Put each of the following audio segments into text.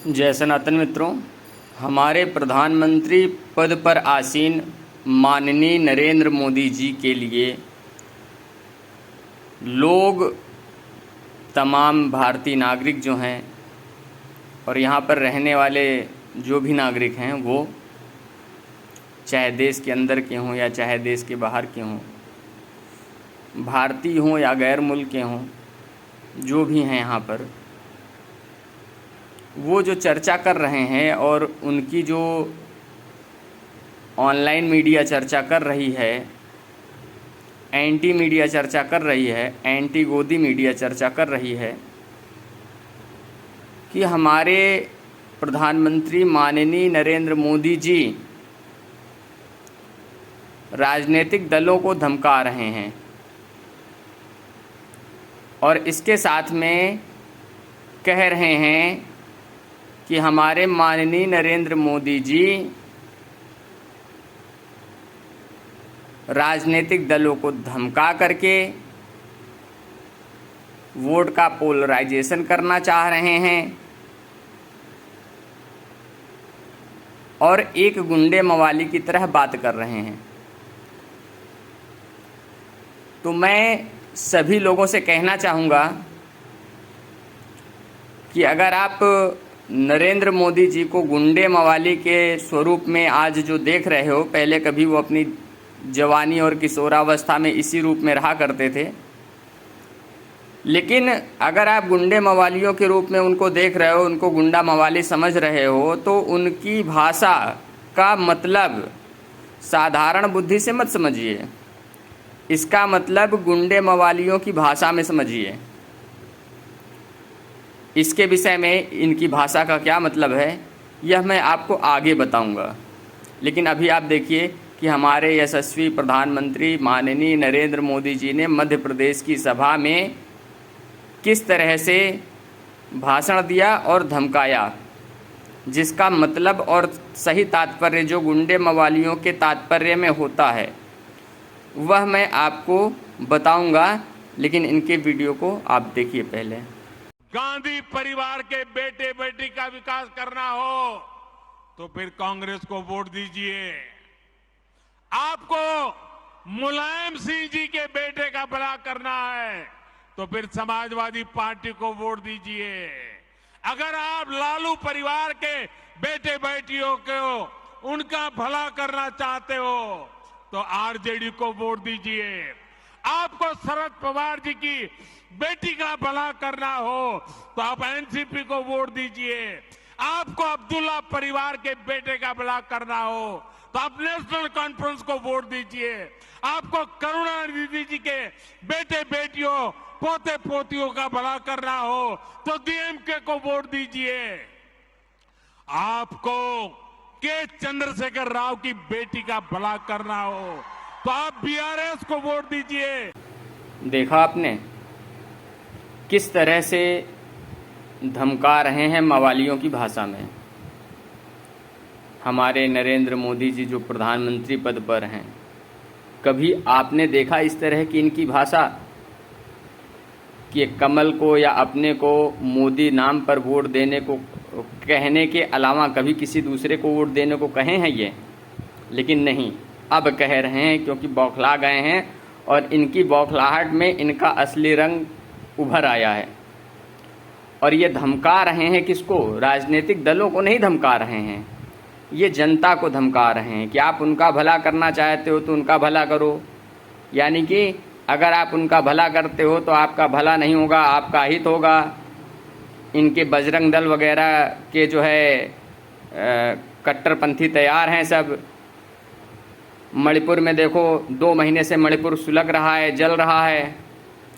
जय सनातन मित्रों, हमारे प्रधानमंत्री पद पर आसीन माननीय नरेंद्र मोदी जी के लिए लोग, तमाम भारतीय नागरिक जो हैं और यहाँ पर रहने वाले जो भी नागरिक हैं, वो चाहे देश के अंदर के हों या चाहे देश के बाहर के हों, भारतीय हों या गैर मुल्क के हों, जो भी हैं यहाँ पर, वो जो चर्चा कर रहे हैं और उनकी जो ऑनलाइन मीडिया चर्चा कर रही है, एंटी मीडिया चर्चा कर रही है, एंटी गोदी मीडिया चर्चा कर रही है कि हमारे प्रधानमंत्री माननीय नरेंद्र मोदी जी राजनीतिक दलों को धमका रहे हैं और इसके साथ में कह रहे हैं कि हमारे माननीय नरेंद्र मोदी जी राजनीतिक दलों को धमका करके वोट का पोलराइजेशन करना चाह रहे हैं और एक गुंडे मवाली की तरह बात कर रहे हैं। तो मैं सभी लोगों से कहना चाहूँगा कि अगर आप नरेंद्र मोदी जी को गुंडे मवाली के स्वरूप में आज जो देख रहे हो, पहले कभी वो अपनी जवानी और किशोरावस्था में इसी रूप में रहा करते थे, लेकिन अगर आप गुंडे मवालियों के रूप में उनको देख रहे हो, उनको गुंडा मवाली समझ रहे हो, तो उनकी भाषा का मतलब साधारण बुद्धि से मत समझिए। इसका मतलब गुंडे मवालियों की भाषा में समझिए। इसके विषय में इनकी भाषा का क्या मतलब है, यह मैं आपको आगे बताऊंगा। लेकिन अभी आप देखिए कि हमारे यशस्वी प्रधानमंत्री माननीय नरेंद्र मोदी जी ने मध्य प्रदेश की सभा में किस तरह से भाषण दिया और धमकाया, जिसका मतलब और सही तात्पर्य जो गुंडे मवालियों के तात्पर्य में होता है, वह मैं आपको बताऊंगा। लेकिन इनके वीडियो को आप देखिए पहले। गांधी परिवार के बेटे बेटी का विकास करना हो तो फिर कांग्रेस को वोट दीजिए। आपको मुलायम सिंह जी के बेटे का भला करना है तो फिर समाजवादी पार्टी को वोट दीजिए। अगर आप लालू परिवार के बेटे बेटियों को उनका भला करना चाहते हो तो आरजेडी को वोट दीजिए। आपको शरद पवार जी की बेटी का भला करना हो तो आप एनसीपी को वोट दीजिए। आपको अब्दुल्ला परिवार के बेटे का भला करना हो तो आप नेशनल कॉन्फ्रेंस को वोट दीजिए। आपको करुणानिधि जी के बेटे बेटियों पोते पोतियों का भला करना हो तो डीएमके को वोट दीजिए। आपको के चंद्रशेखर राव की बेटी का भला करना हो तो आप बीआरएस को वोट दीजिए। देखा आपने किस तरह से धमका रहे हैं मवालियों की भाषा में। हमारे नरेंद्र मोदी जी जो प्रधानमंत्री पद पर हैं, कभी आपने देखा इस तरह की इनकी भाषा कि कमल को या अपने को मोदी नाम पर वोट देने को कहने के अलावा कभी किसी दूसरे को वोट देने को कहे हैं ये? लेकिन नहीं, अब कह रहे हैं क्योंकि बौखला गए हैं और इनकी बौखलाहट में इनका असली रंग उभर आया है। और ये धमका रहे हैं किसको? राजनीतिक दलों को नहीं धमका रहे हैं, ये जनता को धमका रहे हैं कि आप उनका भला करना चाहते हो तो उनका भला करो। यानी कि अगर आप उनका भला करते हो तो आपका भला नहीं होगा, आपका हित होगा। इनके बजरंग दल वगैरह के जो है कट्टरपंथी तैयार हैं सब। मणिपुर में देखो, 2 महीने से मणिपुर सुलग रहा है, जल रहा है।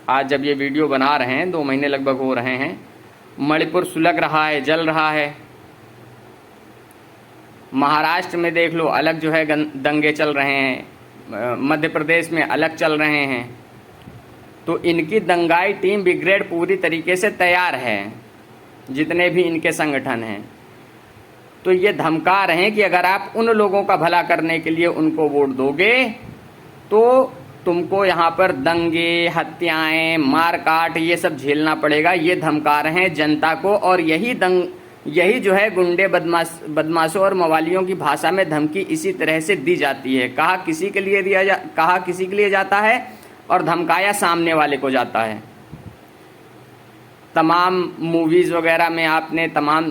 आज जब ये वीडियो बना रहे हैं 2 महीने लगभग हो रहे हैं, मणिपुर सुलग रहा है, जल रहा है। महाराष्ट्र में देख लो, अलग जो है दंगे चल रहे हैं, मध्य प्रदेश में अलग चल रहे हैं। तो इनकी दंगाई टीम ब्रिगेड पूरी तरीके से तैयार है, जितने भी इनके संगठन हैं। तो ये धमका रहे हैं कि अगर आप उन लोगों का भला करने के लिए उनको वोट दोगे तो तुमको यहाँ पर दंगे, हत्याएं, मारकाट ये सब झेलना पड़ेगा। ये धमका रहे हैं जनता को और यही यही जो है गुंडे, बदमाशों और मवालियों की भाषा में धमकी इसी तरह से दी जाती है। कहा किसी के लिए जाता है और धमकाया सामने वाले को जाता है। तमाम मूवीज वगैरह में आपने, तमाम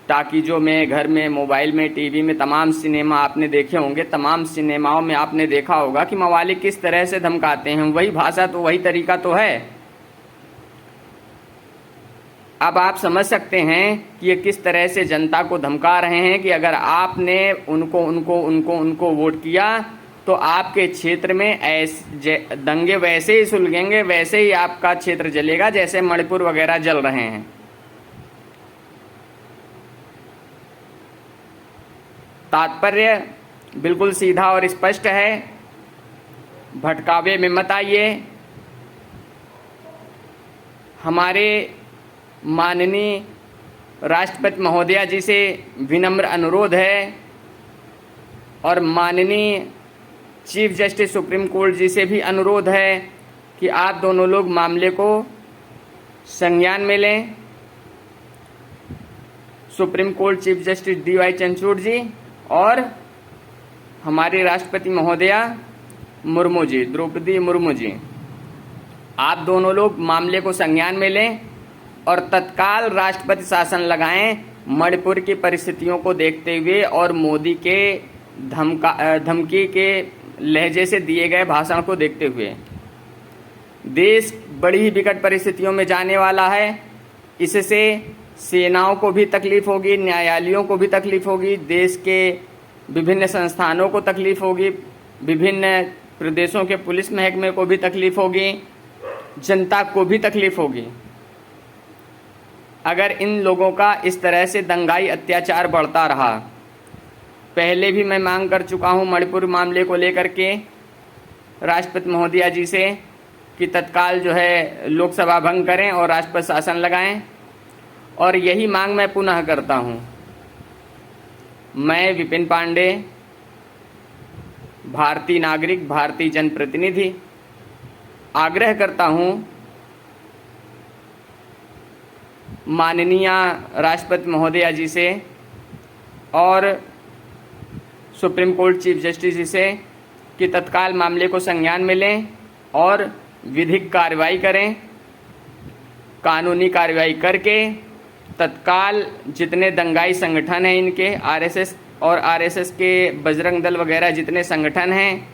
टाकीजों में, घर में, मोबाइल में, टीवी में, तमाम सिनेमा आपने देखे होंगे। तमाम सिनेमाओं में आपने देखा होगा कि मवाली किस तरह से धमकाते हैं। वही भाषा तो, वही तरीका तो है। अब आप समझ सकते हैं कि ये किस तरह से जनता को धमका रहे हैं कि अगर आपने उनको वोट किया तो आपके क्षेत्र में दंगे वैसे ही सुलगेंगे, वैसे ही आपका क्षेत्र जलेगा जैसे मणिपुर वगैरह जल रहे हैं। तात्पर्य बिल्कुल सीधा और स्पष्ट है। भटकावे में मत आइए। हमारे माननीय राष्ट्रपति महोदया जी से विनम्र अनुरोध है और माननीय चीफ जस्टिस सुप्रीम कोर्ट जी से भी अनुरोध है कि आप दोनों लोग मामले को संज्ञान में लें। Supreme court chief justice DY Chandrachud ji और हमारे राष्ट्रपति महोदया मुर्मू जी, द्रौपदी मुर्मू जी, आप दोनों लोग मामले को संज्ञान में लें और तत्काल राष्ट्रपति शासन लगाएं मणिपुर की परिस्थितियों को देखते हुए और मोदी के धमकी के लहजे से दिए गए भाषण को देखते हुए। देश बड़ी ही विकट परिस्थितियों में जाने वाला है। इससे सेनाओं को भी तकलीफ होगी, न्यायालयों को भी तकलीफ होगी, देश के विभिन्न संस्थानों को तकलीफ होगी, विभिन्न प्रदेशों के पुलिस महकमे को भी तकलीफ होगी, जनता को भी तकलीफ होगी। अगर इन लोगों का इस तरह से दंगाई अत्याचार बढ़ता रहा। पहले भी मैं मांग कर चुका हूं मणिपुर मामले को लेकर के राष्ट्रपति महोदया जी से कि तत्काल जो है लोकसभा भंग करें और राष्ट्रपति शासन लगाएं, और यही मांग मैं पुनः करता हूं। मैं विपिन पांडे, भारतीय नागरिक, भारतीय जनप्रतिनिधि, आग्रह करता हूं माननीय राष्ट्रपति महोदया जी से और supreme court chief justice G से कि तत्काल मामले को संज्ञान में लें और विधिक कार्रवाई करें। कानूनी कार्रवाई करके तत्काल जितने दंगाई संगठन हैं इनके, RSS और RSS के बजरंग दल वगैरह जितने संगठन हैं,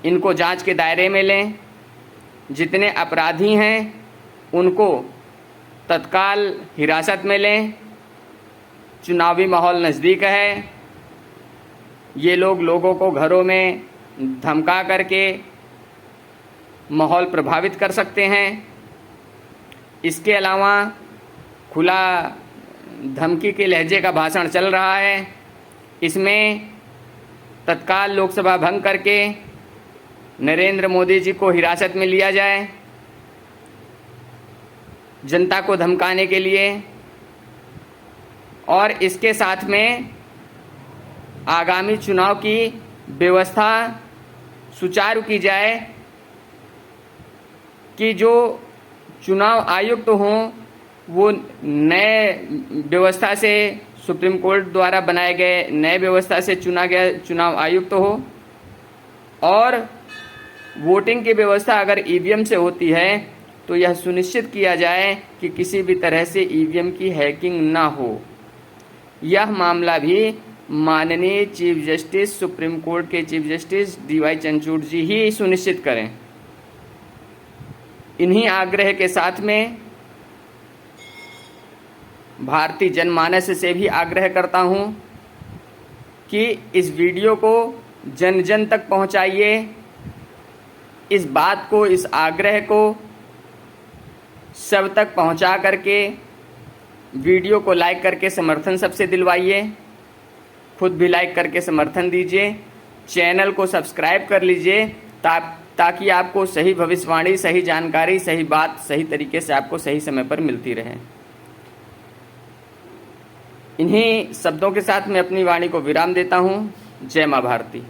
इनको जांच के दायरे में लें। जितने अपराधी हैं उनको तत्काल हिरासत में लें। चुनावी माहौल नज़दीक है। ये लोगों को घरों में धमका करके माहौल प्रभावित कर सकते हैं। इसके अलावा खुला धमकी के लहजे का भाषण चल रहा है। इसमें तत्काल लोकसभा भंग करके नरेंद्र मोदी जी को हिरासत में लिया जाए जनता को धमकाने के लिए, और इसके साथ में आगामी चुनाव की व्यवस्था सुचारू की जाए कि जो चुनाव आयुक्त हों वो नए व्यवस्था से, सुप्रीम कोर्ट द्वारा बनाए गए नए व्यवस्था से चुना गया चुनाव आयुक्त हो, और वोटिंग की व्यवस्था अगर EVM से होती है तो यह सुनिश्चित किया जाए कि किसी भी तरह से EVM की हैकिंग ना हो। यह मामला भी माननीय चीफ जस्टिस, सुप्रीम कोर्ट के चीफ जस्टिस DY चंद्रचूड़ जी ही सुनिश्चित करें। इन्हीं आग्रह के साथ में भारतीय जनमानस से भी आग्रह करता हूं कि इस वीडियो को जन जन तक पहुंचाइए। इस बात को, इस आग्रह को सब तक पहुंचा करके वीडियो को लाइक करके समर्थन सबसे दिलवाइए। खुद भी लाइक करके समर्थन दीजिए। चैनल को सब्सक्राइब कर लीजिए ताकि आपको सही भविष्यवाणी, सही जानकारी, सही बात सही तरीके से आपको सही समय पर मिलती रहे। इन्हीं शब्दों के साथ मैं अपनी वाणी को विराम देता हूँ। जय मां भारती।